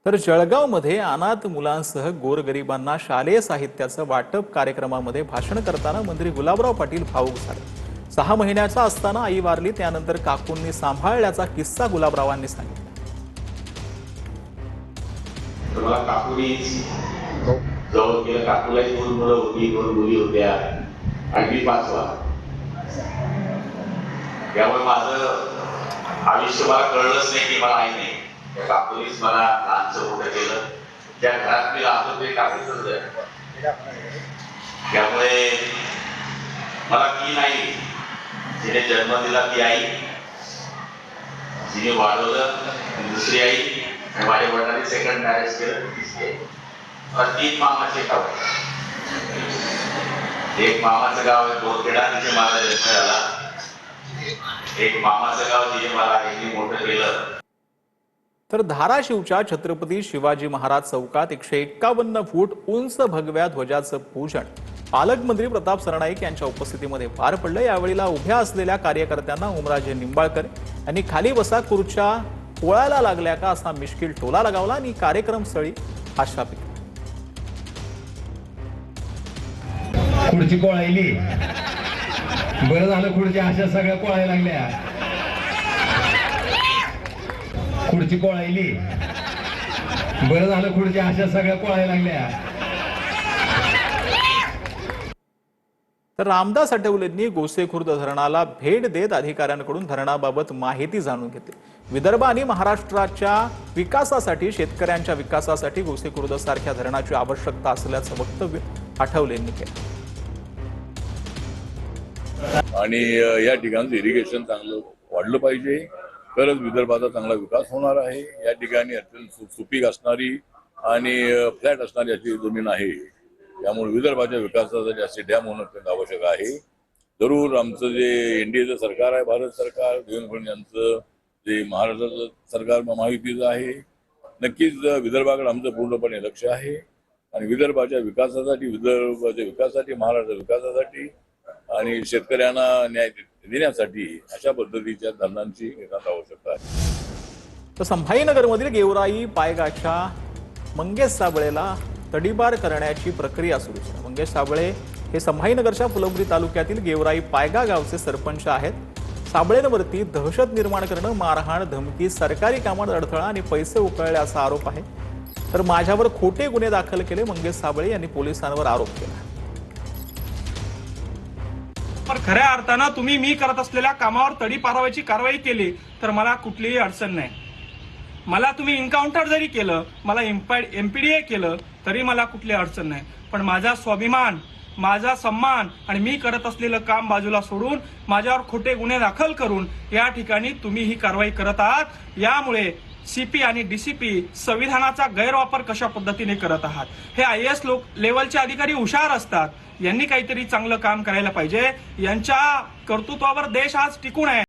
तर जळगावमध्ये अनाथ मुलांसह गोरगरिबांना शालेय साहित्याचं वाटप कार्यक्रमामध्ये भाषण करताना मंत्री गुलाबराव पाटील भावुक झाले। 6 महिन्याचा असताना आई वारली, त्यानंतर काकूंनी सांभाळल्याचा किस्सा गुलाबरावांनी सांगितला। मला काकूनीच जवळ केलं। काकूलाही 2 मुलं होती, 2 मुली होत्या आणि मी 5वा। त्यामुळे माझं आयुष्य मला कळलंच नाही की मला आई नाही। त्या काकूनीच मला लहानचं मोठं केलं। त्या घरात मी राहतो ते काकूचंच आहे। त्यामुळे मला ती नाही, जिने जन्म दिला ती आई, जिने वाढवलं दुसरी आई, आणि माझ्या वडिलांनी सेकंड मॅरेज केलं तिसरी आई। 3 मामाचे गाव, एक मामाचं गाव आहे बोरखेडा, तिथे माझा जन्म झाला। एक मामाचं गाव जिथे मला आईने मोठं केलं। तर धाराशिवच्या छत्रपती शिवाजी महाराज चौकात 151 फूट उंच भगव्या ध्वजाचं पूजन पालकमंत्री प्रताप सरनाईक यांच्या उपस्थितीमध्ये पार पडलं। यावेळेला उभ्या असलेल्या कार्यकर्त्यांना उमराजे निंबाळकर यांनी खाली बसा, खुर्च्या पोळायला लागल्या का असा मिश्किल टोला लगावला आणि कार्यक्रम स्थळी आशापित खुर्ची कोळायली, बरं झालं खुर्च्या अशा सगळ्या कोळायला लागल्या। खुर्ची कोळायली, बरं झालं खुर्च्या अशा सगळ्या कोळायला लागल्या। तर रामदास आठवलेंनी गोसेखुर्द धरणाला भेट देत अधिकाऱ्यांकडून धरणाबाबत माहिती जाणून घेतली। विदर्भ आणि महाराष्ट्राच्या विकासासाठी, शेतकऱ्यांच्या विकासासाठी गोसेखुर्द सारख्या धरणाची आवश्यकता असल्याचं वक्तव्य आठवलेंनी केलं। आणि या ठिकाणचं इरिगेशन चांगलं वाढलं पाहिजे, तरच विदर्भाचा चांगला विकास होणार आहे। या ठिकाणी अत्यंत सुपीक असणारी आणि फ्लॅट असणारी अशी जमीन आहे, त्यामुळे विदर्भाच्या विकासासाठी असे डॅम होणं अत्यंत आवश्यक आहे। जरूर आमचं जे एनडीएचं सरकार आहे, भारत सरकार, देवेंद्र फडणवीस यांचं जे महाराष्ट्राचं सरकार महायुतीचं आहे, नक्कीच विदर्भाकडे आमचं पूर्णपणे लक्ष आहे। आणि विदर्भाच्या विकासासाठी, महाराष्ट्राच्या विकासासाठी आणि शेतकऱ्यांना न्याय देण्यासाठी अशा पद्धतीच्या धरणांची निर्माण आवश्यकता आहे। तर संभाजीनगरमधील गेवराई पायगाच्या मंगेश साबळेला तडीपार करण्याची प्रक्रिया सुरू आहे। मंगेश साबळे हे संभाजीनगरच्या फुलंब्री तालुक्यातील गेवराई पायगा गावचे सरपंच आहेत। साबळेंवरती दहशत निर्माण करणं, मारहाण, धमकी, सरकारी कामात अडथळा आणि पैसे उकळल्याचा आरोप आहे। तर माझ्यावर खोटे गुन्हे दाखल केले, मंगेश साबळे यांनी पोलिसांवर आरोप केला। पण खऱ्या अर्थानं तुम्ही मी करत असलेल्या कामावर तडीपारवाची कारवाई केली तर मला कुठलीही अडचण नाही। मला तुम्ही एन्काउंटर जरी केलं, मला एमपीडीए केलं तरी मला कुठली अडचण नाही। पण माझा स्वाभिमान, माझा सन्मान आणि मी करत असलेलं काम बाजूला सोडून माझ्यावर खोटे गुन्हे दाखल करून या ठिकाणी तुम्ही ही कारवाई करत आहात। यामुळे सीपी आणि डीसीपी संविधानाचा गैरवापर कशा पद्धतीने करत आहात। हे आयएएस लेवलचे अधिकारी हुशार असतात, यांनी काहीतरी चांगलं काम करायला पाहिजे। यांच्या कर्तृत्वावर देश आज टिकून आहे।